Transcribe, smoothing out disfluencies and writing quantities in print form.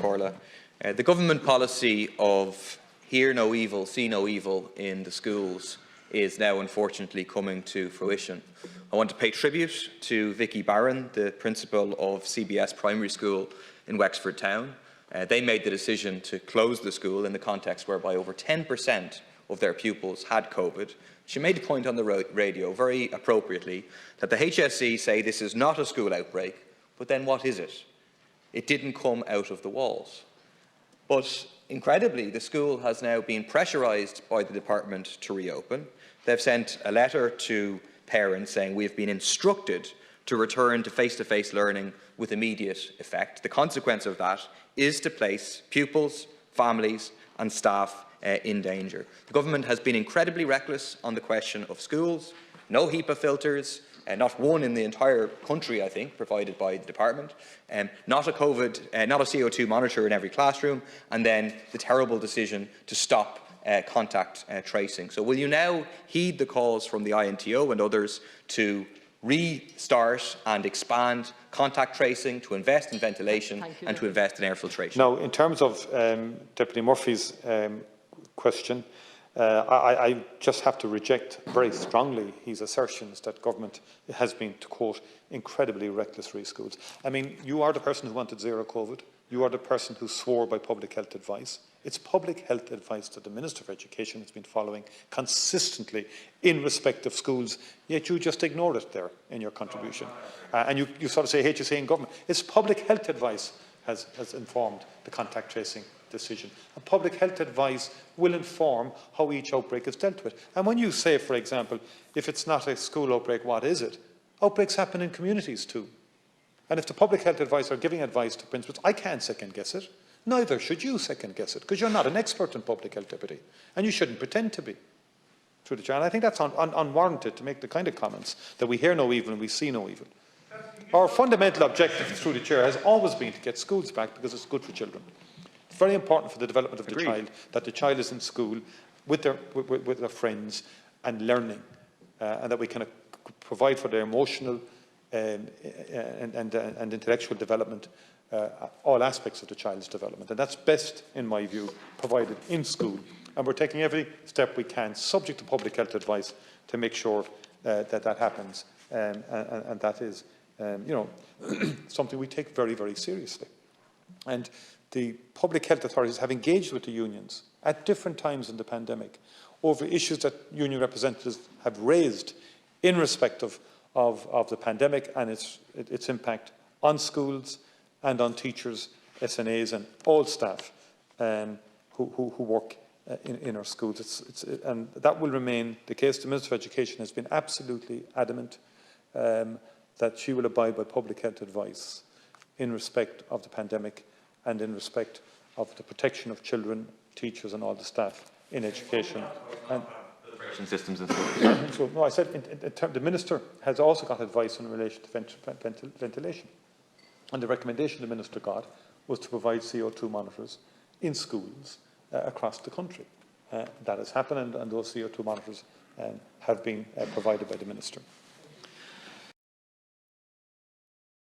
Corla. The government policy of hear no evil, see no evil in the schools is now unfortunately coming to fruition. I want to pay tribute to Vicky Barron, the principal of CBS Primary School in Wexford Town. They made the decision to close the school in the context whereby over 10% of their pupils had COVID. She made a point on the radio, very appropriately, that the HSE say this is not a school outbreak, but then what is it? It didn't come out of the walls. But incredibly, the school has now been pressurised by the department to reopen. They've sent a letter to parents saying we've been instructed to return to face-to-face learning with immediate effect. The consequence of that is to place pupils, families and staff in danger. The government has been incredibly reckless on the question of schools. No HEPA filters, not one in the entire country, I think, provided by the department. Not a CO2 monitor in every classroom, and then the terrible decision to stop contact tracing. So will you now heed the calls from the INTO and others to restart and expand contact tracing, to invest in ventilation and to invest in air filtration? Now, in terms of Deputy Murphy's question, I just have to reject very strongly his assertions that government has been, to quote, incredibly reckless re schools. I mean, you are the person who wanted zero COVID. You are the person who swore by public health advice. It's public health advice that the Minister for Education has been following consistently in respect of schools, yet you just ignore it there in your contribution. And you sort of say HSE and government. It's public health advice has informed the contact tracing decision. And public health advice will inform how each outbreak is dealt with. And when you say, for example, if it's not a school outbreak, what is it? Outbreaks happen in communities too. And if the public health advice are giving advice to principals, I can't second guess it. Neither should you second guess it, because you're not an expert in public health, Deputy, and you shouldn't pretend to be. Through the chair, and I think that's unwarranted to make the kind of comments that we hear no evil and we see no evil. Our fundamental objective, through the chair, has always been to get schools back because it's good for children. It's very important for the development of the child that the child is in school with their friends and learning, and that we can provide for their emotional and intellectual development, all aspects of the child's development. And that's best, in my view, provided in school. And we're taking every step we can, subject to public health advice, to make sure that happens. And that is, something we take very, very seriously. And the public health authorities have engaged with the unions at different times in the pandemic over issues that union representatives have raised in respect of the pandemic and its impact on schools and on teachers, SNAs and all staff who work in our schools. And that will remain the case. The Minister for Education has been absolutely adamant that she will abide by public health advice in respect of the pandemic and in respect of the protection of children, teachers and all the staff in education. Systems and so so, no, I said the Minister has also got advice in relation to ventilation. And the recommendation the Minister got was to provide CO2 monitors in schools across the country. That has happened, and those CO2 monitors have been provided by the Minister.